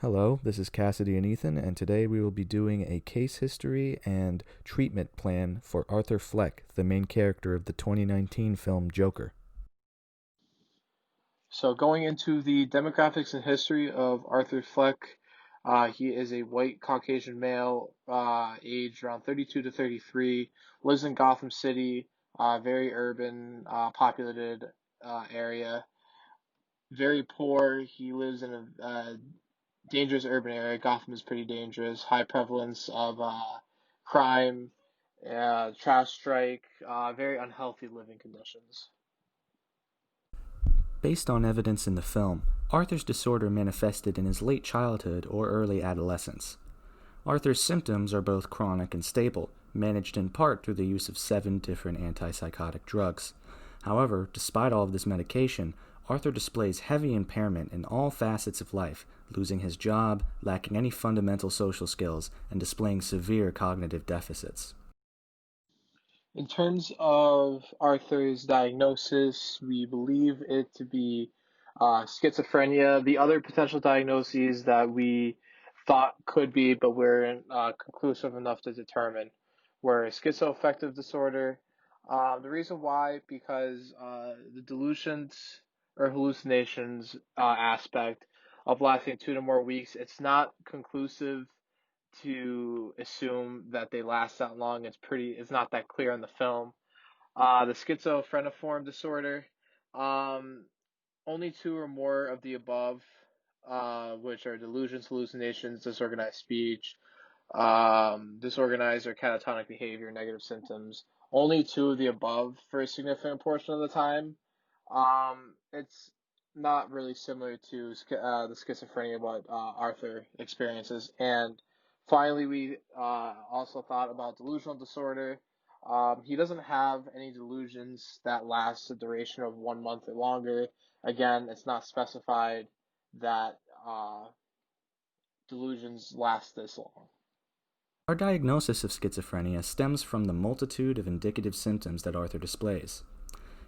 Hello, this is Kasidy and Ethan, and today we will be doing a case history and treatment plan for Arthur Fleck, the main character of the 2019 film Joker. So, going into the demographics and history of Arthur Fleck, he is a white Caucasian male, aged around 32 to 33, lives in Gotham City, very urban, populated area. Very poor. He lives in a dangerous urban area. Gotham is pretty dangerous. High prevalence of crime, trash strike, very unhealthy living conditions. Based on evidence in the film, Arthur's disorder manifested in his late childhood or early adolescence. Arthur's symptoms are both chronic and stable, managed in part through the use of 7 different antipsychotic drugs. However, despite all of this medication, Arthur displays heavy impairment in all facets of life, losing his job, lacking any fundamental social skills, and displaying severe cognitive deficits. In terms of Arthur's diagnosis, we believe it to be schizophrenia. The other potential diagnoses that we thought could be, but we're conclusive enough to determine, were schizoaffective disorder. The reason why, because the delusions or hallucinations aspect of lasting 2 to more weeks, it's not conclusive to assume that they last that long. It's not that clear in the film. The schizophreniform disorder, um, only 2 or more of the above, which are delusions, hallucinations, disorganized speech, disorganized or catatonic behavior, negative symptoms. Only 2 of the above for a significant portion of the time. It's not really similar to the schizophrenia what Arthur experiences. And finally, we also thought about delusional disorder. He doesn't have any delusions that last a duration of 1 month or longer. Again, it's not specified that delusions last this long. Our diagnosis of schizophrenia stems from the multitude of indicative symptoms that Arthur displays.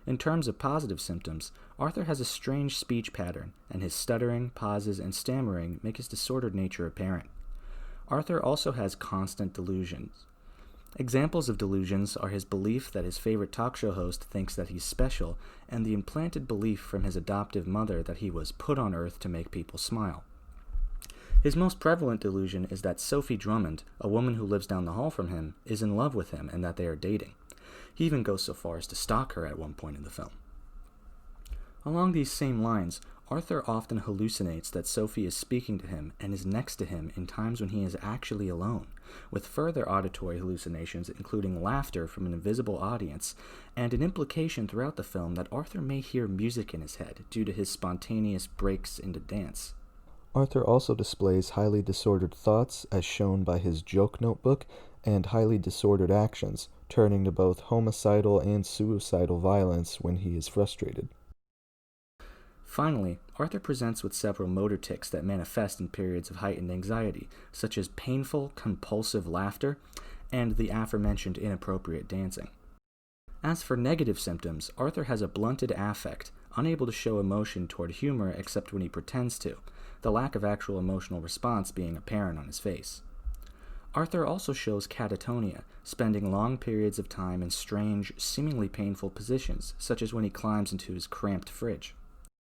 In terms of positive symptoms, Arthur has a strange speech pattern, and his stuttering, pauses, and stammering make his disordered nature apparent. Arthur also has constant delusions. Examples of delusions are his belief that his favorite talk show host thinks that he's special, and the implanted belief from his adoptive mother that he was put on earth to make people smile. His most prevalent delusion is that Sophie Drummond, a woman who lives down the hall from him, is in love with him and that they are dating. He even goes so far as to stalk her at one point in the film. Along these same lines, Arthur often hallucinates that Sophie is speaking to him and is next to him in times when he is actually alone, with further auditory hallucinations including laughter from an invisible audience, and an implication throughout the film that Arthur may hear music in his head due to his spontaneous breaks into dance. Arthur also displays highly disordered thoughts as shown by his joke notebook and highly disordered actions, turning to both homicidal and suicidal violence when he is frustrated. Finally, Arthur presents with several motor tics that manifest in periods of heightened anxiety, such as painful, compulsive laughter and the aforementioned inappropriate dancing. As for negative symptoms, Arthur has a blunted affect, unable to show emotion toward humor except when he pretends to, the lack of actual emotional response being apparent on his face. Arthur also shows catatonia, spending long periods of time in strange, seemingly painful positions, such as when he climbs into his cramped fridge.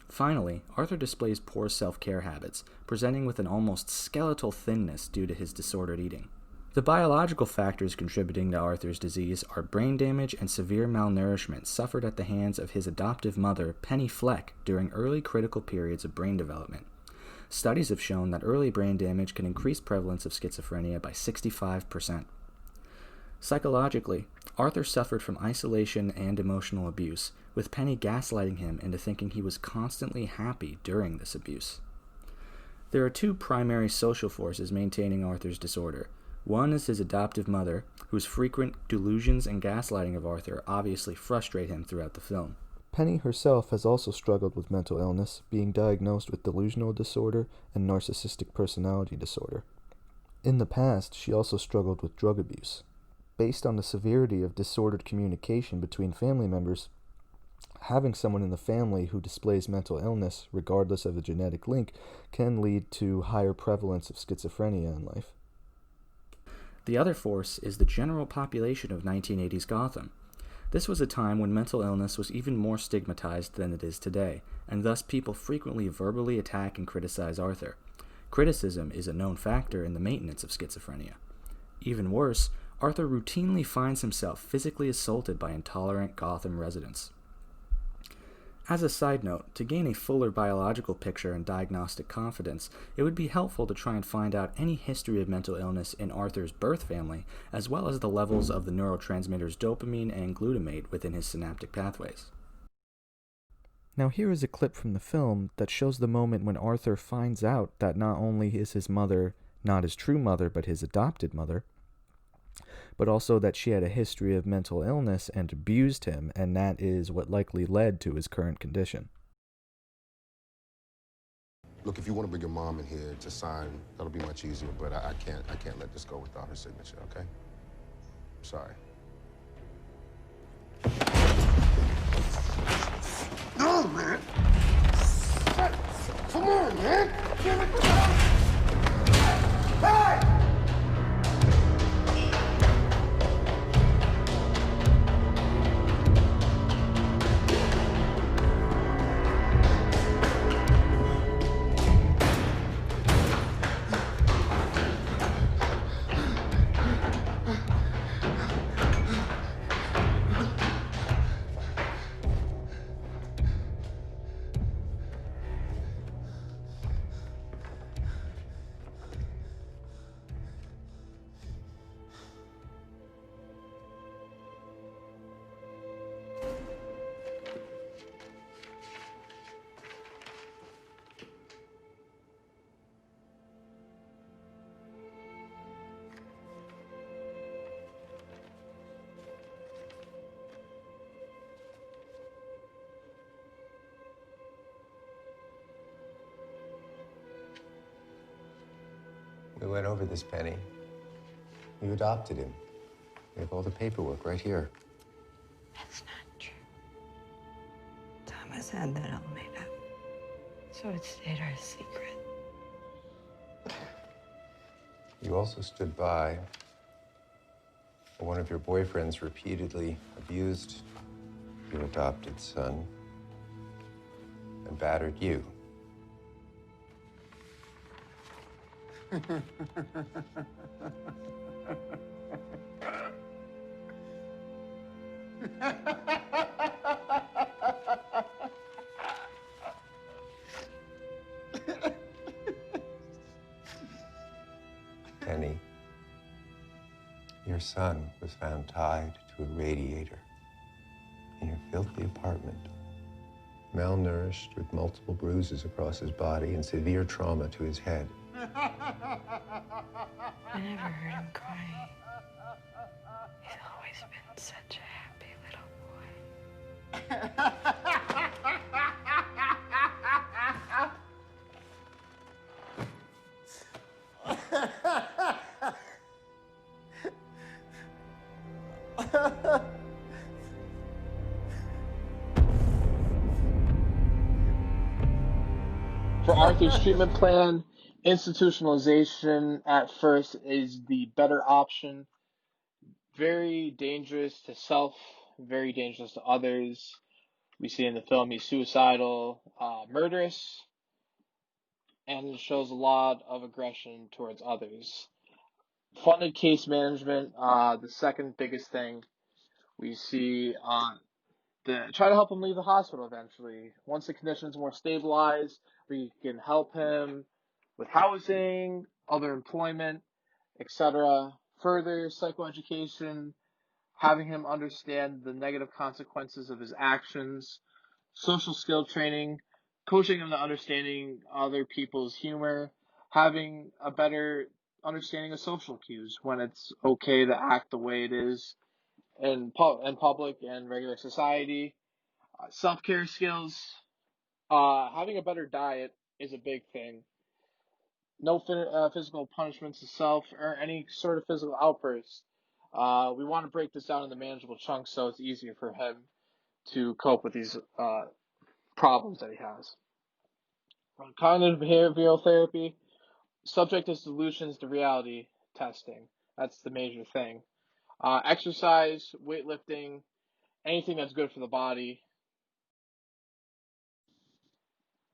Finally, Arthur displays poor self-care habits, presenting with an almost skeletal thinness due to his disordered eating. The biological factors contributing to Arthur's disease are brain damage and severe malnourishment suffered at the hands of his adoptive mother, Penny Fleck, during early critical periods of brain development. Studies have shown that early brain damage can increase prevalence of schizophrenia by 65%. Psychologically, Arthur suffered from isolation and emotional abuse, with Penny gaslighting him into thinking he was constantly happy during this abuse. There are 2 primary social forces maintaining Arthur's disorder. One is his adoptive mother, whose frequent delusions and gaslighting of Arthur obviously frustrate him throughout the film. Penny herself has also struggled with mental illness, being diagnosed with delusional disorder and narcissistic personality disorder. In the past, she also struggled with drug abuse. Based on the severity of disordered communication between family members, Having someone in the family who displays mental illness, regardless of the genetic link, can lead to higher prevalence of schizophrenia in life. The other force is the general population of 1980s Gotham. This was a time when mental illness was even more stigmatized than it is today, and thus people frequently verbally attack and criticize Arthur. Criticism is a known factor in the maintenance of schizophrenia. Even worse, Arthur routinely finds himself physically assaulted by intolerant Gotham residents. As a side note, to gain a fuller biological picture and diagnostic confidence, it would be helpful to try and find out any history of mental illness in Arthur's birth family, as well as the levels of the neurotransmitters dopamine and glutamate within his synaptic pathways. Now here is a clip from the film that shows the moment when Arthur finds out that not only is his mother not his true mother but his adopted mother, but also that she had a history of mental illness and abused him, and that is what likely led to his current condition. Look, if you want to bring your mom in here to sign, that'll be much easier, but I can't let this go without her signature, okay? I'm sorry. No, man! Come on, man! Hey! We went over this, Penny. You adopted him. We have all the paperwork right here. That's not true. Thomas had that all made up. So it stayed our secret. You also stood by when one of your boyfriends repeatedly abused your adopted son and battered you. Penny, your son was found tied to a radiator in your filthy apartment, malnourished with multiple bruises across his body and severe trauma to his head. I never heard him crying. He's always been such a happy little boy. For Arthur's treatment plan, institutionalization at first is the better option. Very dangerous to self, very dangerous to others. We see in the film he's suicidal, murderous, and it shows a lot of aggression towards others. Funded case management, the second biggest thing we see try to help him leave the hospital eventually. Once the condition's more stabilized, we can help him with housing, other employment, etc. Further psychoeducation, having him understand the negative consequences of his actions, social skill training, coaching him to understanding other people's humor, having a better understanding of social cues, when it's okay to act the way it is in public and regular society. Self-care skills, having a better diet is a big thing. No physical punishments to self or any sort of physical outburst. We want to break this down into manageable chunks so it's easier for him to cope with these problems that he has. Cognitive behavioral therapy, subject to solutions to reality testing. That's the major thing. Exercise, weightlifting, anything that's good for the body.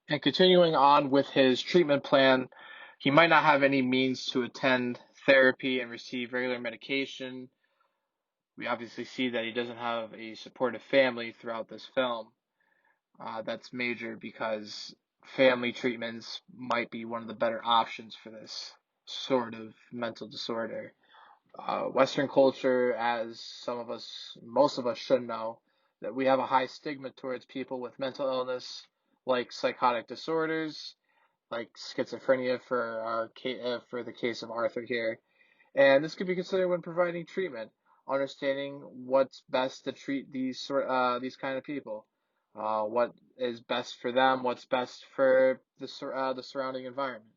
And continuing on with his treatment plan, he might not have any means to attend therapy and receive regular medication. We obviously see that he doesn't have a supportive family throughout this film. That's major because family treatments might be one of the better options for this sort of mental disorder. Western culture, as most of us should know, that we have a high stigma towards people with mental illness, like psychotic disorders, like schizophrenia for the case of Arthur here. And this could be considered when providing treatment, understanding what's best to treat these kind of people, what is best for them, what's best for the surrounding environment.